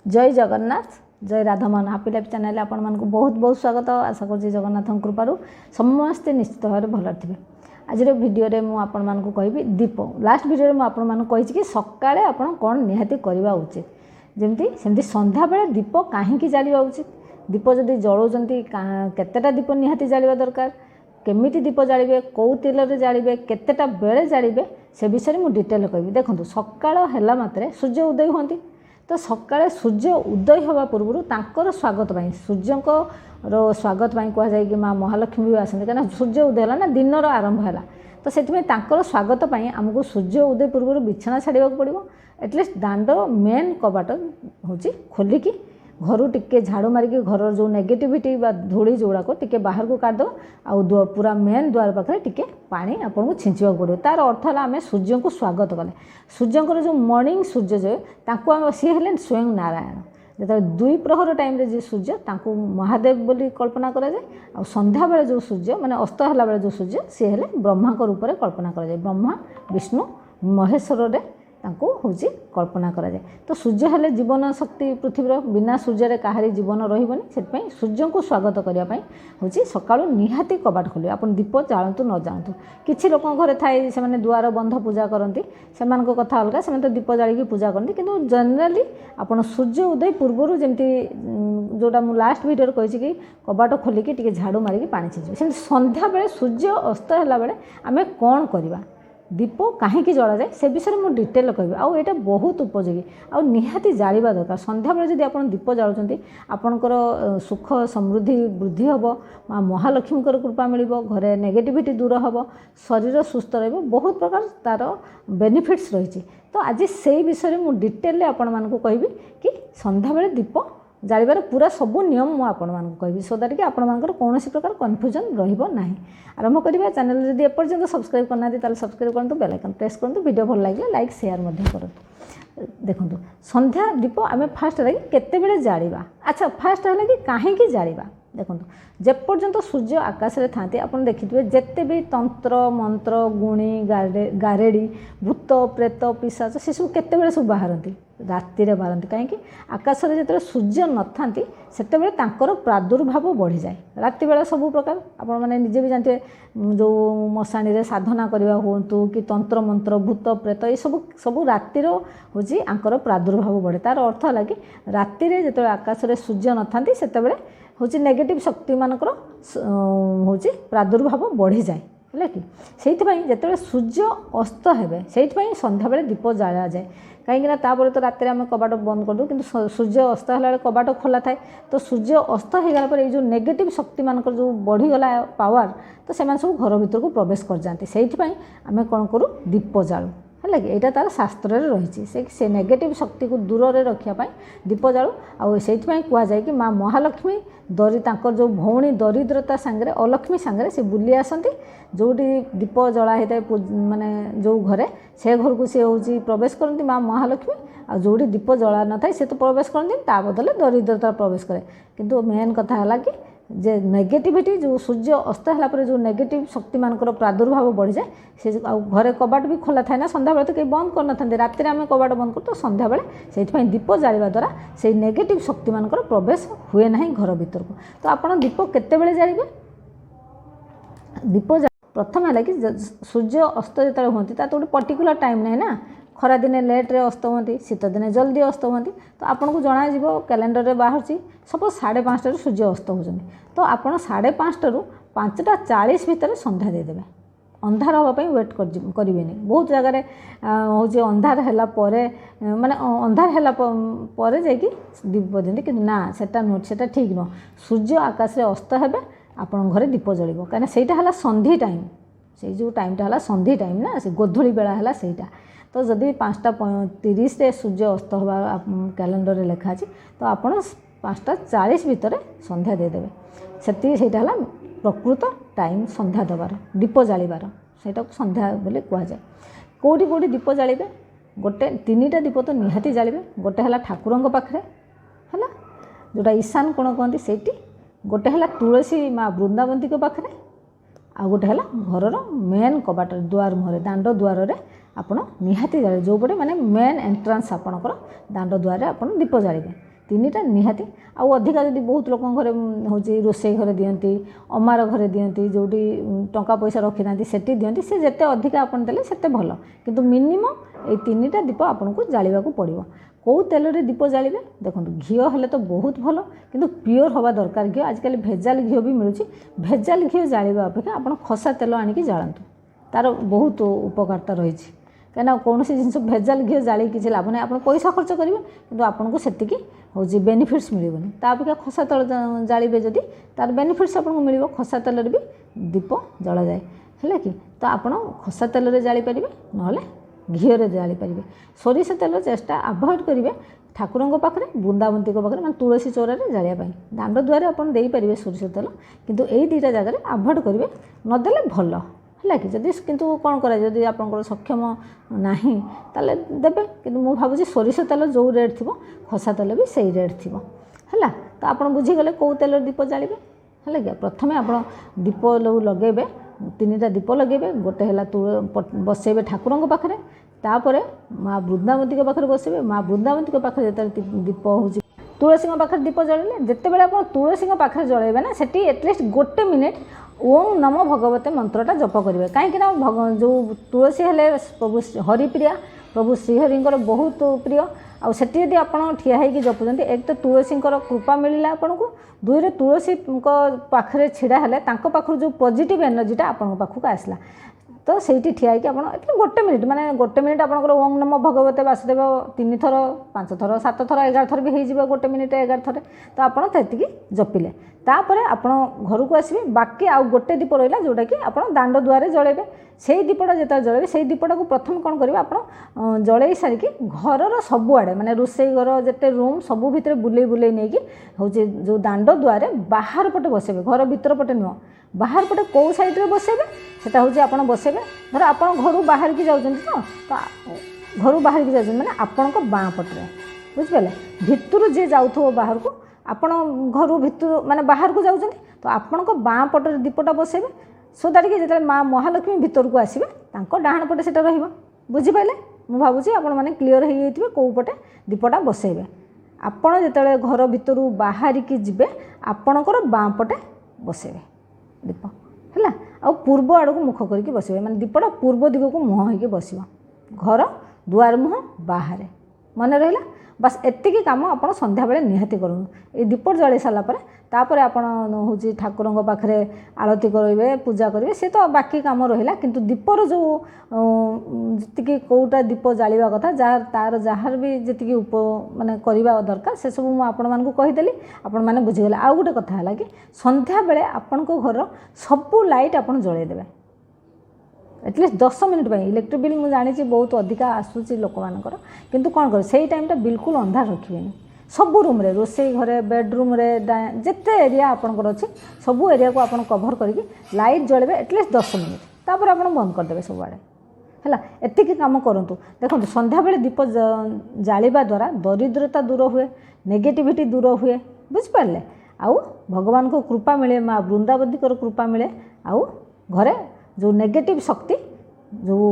जय जगन्नाथ जय Radhamohan happy life channel आपण मानक बहुत बहुत स्वागत। आशा कर जगन्नाथ कृपारू समस्ते निश्चित भाव में भल थे। आज वीडियो रे मुझे आपण मानक कहबी दीप लास्ट वीडियो में आपण मानक कही कि सकाळे आपण कौन निहाती करवा उचित जमती सेमती संध्या बेले दीप कहीं जावा उचित। दीप जदि जलाउछंती केतेटा दीप निहाती जालिबा दरकार, केमिति दीप जालिबे, कौ तेल जालिबे, केतेटा बेले जालिबे से विषय में डिटेल कहबी। देखंतु सकाळ हैला मात्रे सूर्य उदय होती तो सकाळे सूर्य उदय होगा पूर्व तांकर स्वागत पाई सूर्यको स्वागत पाई कह जाए कि माँ महालक्ष्मी भी आसती कहीं सूर्य उदय है ना दिन आरंभ है तो से स्वागत पाई आमको सूर्य उदय पूर्व बिछना छाड़ा पड़ो। एटलिस्ट दांड मेन कबाट हूँ खोलिकी घर टिके झाड़ू मारिकी घर जो नेगेटिविटी धूली जोड़ाक टिके बाहर को काटद आ पूरा मेन द्वार पाखे टिके पानी आपको छिंचा पड़ो। तार अर्थ है आम सूर्य को स्वागत कले सूर्यंकर जो मॉर्निंग सूर्य जो सी हेले स्वयं नारायण जो दुई प्रहर टाइम जी सूर्य तांको महादेव बोली कल्पना करा जाए आ संध्या बेले जो सूर्य माने अस्त होला बेले जो सूर्य सी हेले ब्रह्मा को रूप में कल्पना करा जाए। ब्रह्मा विष्णु महेश्वर रे तांको होची कल्पना करा जाए। तो सूर्य हेले जीवन शक्ति पृथ्वीर बिना सूर्य कहारी जीवन रहिबनी से सूर्य को स्वागत करने होची सकाळु निहाती कबाट खोलिए। आपन दीप जालतु न जालतु किछि लोक घरे थाए से माने द्वार बंध पूजा करती से कथा अलग से तो दीप जालिकी पूजा करती किंतु जनरली आपन सूर्य उदय पूर्व जमती जोटा मु लास्ट वीडियो कही कि कबाट खोलिकी टिके झाड़ू मारिकी पानी छिंचबे से संध्या बेले सूर्य अस्त होला बेले आमे कोन करबा दीप कहीं जला जाए से विषय में डिटेल कह आउ ये बहुत उपयोगी आउ निहाती जालिबा दरकार। संध्या बेले जब आप दीप जालुंट आपणकर सुख समृद्धि वृद्धि हम माँ महालक्ष्मी कृपा मिल घरे नेगेटिविटी दूर हम शरीर सुस्थ रहा बहुत प्रकार तार बेनिफिट्स रही। तो आज से विषय में मुझे डिटेल आपण मानक कहि कि संध्या बेले दीप जालिबार पूरा सबू नियम मुझे आपण मानक कहि सो दैट कि आपण मानकर कौन प्रकार कन्फ्यूजन रहिबो नाही। आरंभ करिबा चैनल जदि एपर्यंत सब्सक्राइब करना ताले सब्सक्राइब करंतु बेल आइकन प्रेस करंतु वीडियो भल लागिले लाइक शेयर मध्य करंतु। देखंतु संध्या दीप आमे फास्ट लगी केते बेले जालिबा। अच्छा फास्ट है कि कहीं जालिबा देखंतु जेपर्यंत सूर्य आकाश में थांती आप देखिए जिते भी तंत्र मंत्र गुणी गारेड़ी भूत प्रेत पिशाच से सब केते बेले सब बाहरती राति बाहरती कहीं आकाश में जो सूर्य न था से प्रादुर्भाव बढ़ी जाए राति बेला सब प्रकार आप निजे भी जानते जो मशाणी रे साधना करवा हूँ कि तंत्र मंत्र भूत प्रेत ये सब सब रातिर हूँ आंकर प्रादुर्भाव बढ़े। तार अर्थ है कि राति जो आकाश में सूर्य न था से हूँ नेगेटिव शक्ति मानकर हूँ प्रादुर्भाव बढ़ी जाए है कि से जो सूर्य अस्त हे से संध्या बेले दीप जला जाए कहीं तापर तो रात आम कबाट बंद कर दूँ कि सूर्य अस्त है कबाट खोला थाए तो सूर्य अस्त हो गला पर जो नेगेटिव शक्ति मानकर जो बढ़ीगला पावर तो से सब घर भीतर को प्रवेश कर जाती से आम कौन करूँ दीप जालू है कि यहाँ तार शास्त्र रही से नेगेटिव शक्ति को दूर रे रखापी दीप जालू आउ से कहुए कि माँ महालक्ष्मी तांकर जो भौणी दरिद्रता सांगे अलक्ष्मी सांगे से बुली आसती जोटी दीप जला होता है माने जो घरे से घर को सी हूँ प्रवेश करती माँ महालक्ष्मी आ जोटी दीप जला न था से तो प्रवेश करती ता बदले दरिद्रता प्रवेश करे किंतु मेन कथा है कि जे नेगेटिविटी जो सूर्य अस्त है जो नेगेटिव शक्ति मानकर प्रादुर्भाव बढ़ी जाए से घरे कबाट भी खोला थाए ना संध्या बेले तो कहीं बंद करना राति आम कबाट बंद कर तो संध्या बेले से दीप जालिबा द्वारा से नेगेटिव शक्ति मानकर प्रवेश हुए ना घर भीतर को। तो आप दीप केते बेले जालिबे दीप प्रथम है कि सूर्य अस्त जो होती तो गोटे पर्टिकुलर टाइम नहीं ना खरा दिने लेट रे अस्त होती शीत दिने जल्दी अस्त होती तो आपन को जना जीवो कैलेंडर रे बाहर सपोज 5:30 सूर्य अस्त होती तो आपड़ 5:30 5:40 भितर संध्या देदेवे अंधार हाँपाई वेट करें बहुत जगह हूँ अंधार है माने अंधार है जाकि दीप दिखते कि ना सेटा नुह से ठीक नुह सूर्य आकाश में अस्त हे आपण घरे दीप जलिब कहीं से संधि टाइम से जो टाइमटा है संधि टाइम ना से गोधूली बेला है सहीटा तो जदि 5:30 सूर्य अस्त हवा कैलेंडर रे लिखा है तो आप 5:40 भितर संध्या देदेवे से प्रकृत टाइम संध्या देवार दीप जालिबार सेटा को संध्या बोले कहुए। कौटी कौटी दीप जालिबे गोटे 3टा दीप तो निहाती जालिबे गोटे है ठाकुरंक पाखरे है जोटा ईशान कोण कहते सेठी गोटे है तुलसी माँ वृंदावंती को पाखरे आ गोटे है घर मेन कबाट द्वार मुहर दांड द्वार रे आपण निहाती जाले जो पटे माने मेन एंट्रांस आपणकर दांड द्वार आप दीप जालिबे ତିନିଟା ନିହାତି। ଆଉ ଅଧିକା ଯଦି ବହୁତ ଲୋକଙ୍କ ଘରେ ହେଉଛି ରୋଷେଇ ଘରେ ଦିଅନ୍ତି, ଅମାର ଘରେ ଦିଅନ୍ତି, ଯେଉଁଠି ଟଙ୍କା ପଇସା ରଖିନାହାନ୍ତି ସେଠି ଦିଅନ୍ତି, ସେ ଯେତେ ଅଧିକା ଆପଣ ଦେଲେ ସେତେ ଭଲ। କିନ୍ତୁ ମିନିମମ୍ ଏଇ ତିନିଟା ଦୀପ ଆପଣଙ୍କୁ ଜାଳିବାକୁ ପଡ଼ିବ। କେଉଁ ତେଲରେ ଦୀପ ଜାଳିବେ ଦେଖନ୍ତୁ, ଘିଅ ହେଲେ ତ ବହୁତ ଭଲ, କିନ୍ତୁ ପିଓର ହେବା ଦରକାର ଘିଅ। ଆଜିକାଲି ଭେଜାଲ ଘିଅ ବି ମିଳୁଛି। ଭେଜାଲ ଘିଅ ଜାଳିବା ଅପେକ୍ଷା ଆପଣ ଖସା ତେଲ ଆଣିକି ଜାଳନ୍ତୁ, ତା'ର ବହୁତ ଉପକାରିତା ରହିଛି। କାହିଁକିନା କୌଣସି ଜିନିଷ ଭେଜାଲ ଘିଅ ଜାଳିକି କିଛି ଲାଭ ନାହିଁ। ଆପଣ ପଇସା ଖର୍ଚ୍ଚ କରିବେ କିନ୍ତୁ ଆପଣଙ୍କୁ ସେତିକି ହେଉଛି ବେନିଫିଟ୍ସ ମିଳିବନି। ତା ଅପେକ୍ଷା ଖସା ତେଲ ଜାଳିବେ ଯଦି ତା'ର ବେନିଫିଟ୍ସ ଆପଣଙ୍କୁ ମିଳିବ। ଖସା ତେଲରେ ବି ଦୀପ ଜଳାଯାଏ, ହେଲା କି। ତ ଆପଣ ଖସା ତେଲରେ ଜାଳିପାରିବେ, ନହେଲେ ଘିଅରେ ଜାଳିପାରିବେ। ସୋରିଷ ତେଲ ଚେଷ୍ଟା ଆଭଏଡ଼ କରିବେ ଠାକୁରଙ୍କ ପାଖରେ, ବୃନ୍ଦାବତୀଙ୍କ ପାଖରେ, ମାନେ ତୁଳସୀ ଚଉରାରେ ଜାଳିବା ପାଇଁ। ଦାଣ୍ଡ ଦୁଆରେ ଆପଣ ଦେଇପାରିବେ ସୋରିଷ ତେଲ, କିନ୍ତୁ ଏଇ ଦୁଇଟା ଜାଗାରେ ଆଭଏଡ଼ କରିବେ, ନଦେଲେ ଭଲ, ହେଲା କି। ଯଦି କିନ୍ତୁ କ'ଣ କରାଯାଏ, ଯଦି ଆପଣଙ୍କର ସକ୍ଷମ ନାହିଁ ତାହେଲେ ଦେବେ, କିନ୍ତୁ ମୁଁ ଭାବୁଛି ସୋରିଷ ତେଲ ଯେଉଁ ରେଟ୍ ଥିବ ଖସା ତେଲ ବି ସେଇ ରେଟ୍ ଥିବ, ହେଲା। ତ ଆପଣ ବୁଝିଗଲେ କେଉଁ ତେଲରେ ଦୀପ ଜାଳିବେ, ହେଲା କି। ପ୍ରଥମେ ଆପଣ ଦୀପ ଲଗାଇବେ, ତିନିଟା ଦୀପ ଲଗାଇବେ। ଗୋଟେ ହେଲା ବସାଇବେ ଠାକୁରଙ୍କ ପାଖରେ, ତାପରେ ମା ବୃନ୍ଦାବତୀଙ୍କ ପାଖରେ ବସାଇବେ। ମା ବୃନ୍ଦାବତୀଙ୍କ ପାଖରେ ଯେତେବେଳେ ଦୀପ ହେଉଛି, ତୁଳସୀଙ୍କ ପାଖରେ ଦୀପ ଜଳାଇଲେ, ଯେତେବେଳେ ଆପଣ ତୁଳସୀଙ୍କ ପାଖରେ ଜଳାଇବେ ନା, ସେଠି ଆଟଲିଷ୍ଟ 1 ମିନିଟ୍ ଓମ୍ ନମ ଭଗବତେ ମନ୍ତ୍ରଟା ଜପ କରିବେ। କାହିଁକିନା ଯେଉଁ ତୁଳସୀ ହେଲେ ପ୍ରଭୁ ହରିପ୍ରିୟା, ପ୍ରଭୁ ଶ୍ରୀହରିଙ୍କର ବହୁତ ପ୍ରିୟ। ଆଉ ସେଠି ଯଦି ଆପଣ ଠିଆ ହେଇକି ଜପୁଛନ୍ତି, ଏକ ତ ତୁଳସୀଙ୍କର କୃପା ମିଳିଲା ଆପଣଙ୍କୁ, ଦୁଇରେ ତୁଳସୀଙ୍କ ପାଖରେ ଛିଡ଼ା ହେଲେ ତାଙ୍କ ପାଖରୁ ଯେଉଁ ପଜିଟିଭ୍ ଏନର୍ଜିଟା ଆପଣଙ୍କ ପାଖକୁ ଆସିଲା। ତ ସେଇଠି ଠିଆ ହେଇକି ଆପଣ 1 ମିନିଟ୍, ମାନେ 1 ମିନିଟ୍ ଆପଣଙ୍କର ଓମ୍ ନମ ଭଗବତେ ବାସୁଦେବ 3 ଥର, 5 ଥର, 7 ଥର, 11 ଥର ବି ହେଇଯିବ। 1 ମିନିଟ୍ 11 ଥର, ତ ଆପଣ ସେତିକି ଜପିଲେ। ତାପରେ ଆପଣ ଘରକୁ ଆସିବେ। ବାକି ଆଉ ଗୋଟେ ଦୀପ ରହିଲା, ଯେଉଁଟାକି ଆପଣ ଦାଣ୍ଡ ଦୁଆରେ ଜଳାଇବେ। ସେଇ ଦୀପଟା ଯେତେବେଳେ ଜଳାଇବେ, ସେଇ ଦୀପଟାକୁ ପ୍ରଥମେ କ'ଣ କରିବେ, ଆପଣ ଜଳାଇ ସାରିକି ଘରର ସବୁଆଡ଼େ, ମାନେ ରୋଷେଇ ଘର ଯେତେ ରୁମ୍ ସବୁ ଭିତରେ ବୁଲେଇ ନେଇକି ହେଉଛି ଯେଉଁ ଦାଣ୍ଡ ଦୁଆରେ ବାହାର ପଟେ ବସାଇବେ, ଘର ଭିତର ପଟେ ନୁହଁ। ବାହାର ପଟେ କେଉଁ ସାଇଡ଼୍ରେ ବସାଇବେ ସେଟା ହେଉଛି ଆପଣ ବସାଇବେ, ଧର ଆପଣ ଘରୁ ବାହାରିକି ଯାଉଛନ୍ତି, ତ ଘରୁ ବାହାରିକି ଯାଉଛନ୍ତି ମାନେ ଆପଣଙ୍କ ବାଁ ପଟରେ, ବୁଝିପାରିଲେ। ଭିତରୁ ଯିଏ ଯାଉଥିବ ବାହାରକୁ, ଆପଣ ଘରୁ ଭିତରୁ ମାନେ ବାହାରକୁ ଯାଉଛନ୍ତି, ତ ଆପଣଙ୍କ ବାଁ ପଟରେ ଦୀପଟା ବସାଇବେ। ସୋ ଦ୍ୟାଟ୍ କି ଯେତେବେଳେ ମା ମହାଲକ୍ଷ୍ମୀ ଭିତରକୁ ଆସିବେ, ତାଙ୍କ ଡାହାଣ ପଟେ ସେଟା ରହିବ, ବୁଝିପାରିଲେ। ମୁଁ ଭାବୁଛି ଆପଣମାନେ କ୍ଲିଅର୍ ହେଇଯାଇଥିବେ କେଉଁ ପଟେ ଦୀପଟା ବସାଇବେ। ଆପଣ ଯେତେବେଳେ ଘର ଭିତରୁ ବାହାରିକି ଯିବେ, ଆପଣଙ୍କର ବାଁ ପଟେ ବସାଇବେ ଦୀପ, ହେଲା। ଆଉ ପୂର୍ବ ଆଡ଼କୁ ମୁଖ କରିକି ବସିବେ, ମାନେ ଦୀପଟା ପୂର୍ବ ଦିଗକୁ ମୁହଁ ହୋଇକି ବସିବ। ଘର ଦୁଆର ମୁହଁ ବାହାରେ, ମନେ ରହିଲା। ବାସ୍ ଏତିକି କାମ ଆପଣ ସନ୍ଧ୍ୟାବେଳେ ନିହାତି କରନ୍ତୁ। ଏଇ ଦୀପ ଜଳାଇ ସାରିଲା ପରେ ତାପରେ ଆପଣ ହେଉଛି ଠାକୁରଙ୍କ ପାଖରେ ଆଳତି କରିବେ, ପୂଜା କରିବେ, ସେ ତ ବାକି କାମ ରହିଲା। କିନ୍ତୁ ଦୀପର ଯେଉଁ ଯେତିକି କେଉଁଟା ଦୀପ ଜାଳିବା କଥା, ତା'ର ଯାହାର ବି ଯେତିକି ମାନେ କରିବା ଦରକାର, ସେସବୁ ମୁଁ ଆପଣମାନଙ୍କୁ କହିଦେଲି, ଆପଣମାନେ ବୁଝିଗଲେ। ଆଉ ଗୋଟେ କଥା ହେଲା କି, ସନ୍ଧ୍ୟାବେଳେ ଆପଣଙ୍କ ଘରର ସବୁ ଲାଇଟ୍ ଆପଣ ଜଳାଇ ଦେବେ, ଆଟଲିଷ୍ଟ 10 ମିନିଟ୍ ପାଇଁ। ଇଲେକ୍ଟ୍ରିକ୍ ବିଲ୍ ମୁଁ ଜାଣିଛି ବହୁତ ଅଧିକା ଆସୁଛି ଲୋକମାନଙ୍କର, କିନ୍ତୁ କ'ଣ କରିବେ, ସେଇ ଟାଇମ୍ଟା ବିଲକୁଲ ଅନ୍ଧାର ରଖିବେନି। ସବୁ ରୁମ୍ରେ, ରୋଷେଇ ଘରେ, ବେଡ଼ରୁମ୍ରେ, ଯେତେ ଏରିଆ ଆପଣଙ୍କର ଅଛି ସବୁ ଏରିଆକୁ ଆପଣ କଭର୍ କରିକି ଲାଇଟ୍ ଜଳାଇବେ ଆଟଲିଷ୍ଟ 10 ମିନିଟ୍। ତାପରେ ଆପଣ ବନ୍ଦ କରିଦେବେ ସବୁଆଡ଼େ, ହେଲା। ଏତିକି କାମ କରନ୍ତୁ। ଦେଖନ୍ତୁ, ସନ୍ଧ୍ୟାବେଳେ ଦୀପ ଜାଳିବା ଦ୍ୱାରା ଦରିଦ୍ରତା ଦୂର ହୁଏ, ନେଗେଟିଭିଟି ଦୂର ହୁଏ, ବୁଝିପାରିଲେ। ଆଉ ଭଗବାନଙ୍କ କୃପା ମିଳେ, ମା ବୃନ୍ଦାବତୀଙ୍କର କୃପା ମିଳେ। ଆଉ ଘରେ ଯେଉଁ ନେଗେଟିଭ୍ ଶକ୍ତି, ଯେଉଁ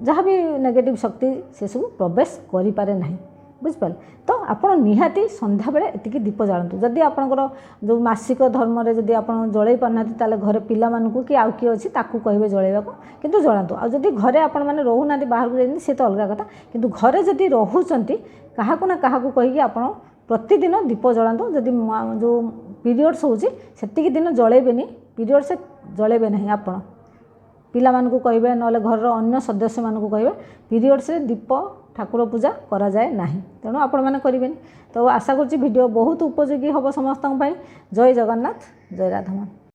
ଯାହା ବି ନେଗେଟିଭ୍ ଶକ୍ତି, ସେସବୁ ପ୍ରବେଶ କରିପାରେ ନାହିଁ, ବୁଝିପାରିଲେ। ତ ଆପଣ ନିହାତି ସନ୍ଧ୍ୟାବେଳେ ଏତିକି ଦୀପ ଜାଳନ୍ତୁ। ଯଦି ଆପଣଙ୍କର ଯେଉଁ ମାସିକ ଧର୍ମରେ ଯଦି ଆପଣ ଜଳାଇ ପାରୁନାହାନ୍ତି, ତାହେଲେ ଘରେ ପିଲାମାନଙ୍କୁ କି ଆଉ କିଏ ଅଛି ତାକୁ କହିବେ ଜଳାଇବାକୁ, କିନ୍ତୁ ଜଳାନ୍ତୁ। ଆଉ ଯଦି ଘରେ ଆପଣମାନେ ରହୁନାହାନ୍ତି, ବାହାରକୁ ଯାଇଛନ୍ତି, ସେ ତ ଅଲଗା କଥା। କିନ୍ତୁ ଘରେ ଯଦି ରହୁଛନ୍ତି, କାହାକୁ ନା କାହାକୁ କହିକି ଆପଣ ପ୍ରତିଦିନ ଦୀପ ଜଳାନ୍ତୁ। ଯଦି ଯେଉଁ ପିରିୟଡ଼୍ସ ହେଉଛି ସେତିକି ଦିନ ଜଳାଇବେନି, ପିରିୟଡ଼୍ସରେ ଜଳାଇବେ ନାହିଁ। ଆପଣ ପିଲାମାନଙ୍କୁ କହିବେ, ନହେଲେ ଘରର ଅନ୍ୟ ସଦସ୍ୟମାନଙ୍କୁ କହିବେ, ପିରିୟଡ଼୍ସରେ ଦୀପ ଠାକୁର ପୂଜା କରାଯାଏ ନାହିଁ, ତେଣୁ ଆପଣମାନେ କରିବେନି। ତ ଆଶା କରୁଛି ଭିଡ଼ିଓ ବହୁତ ଉପଯୋଗୀ ହେବ ସମସ୍ତଙ୍କ ପାଇଁ। ଜୟ ଜଗନ୍ନାଥ, ଜୟ ରାଧାମୋହନ।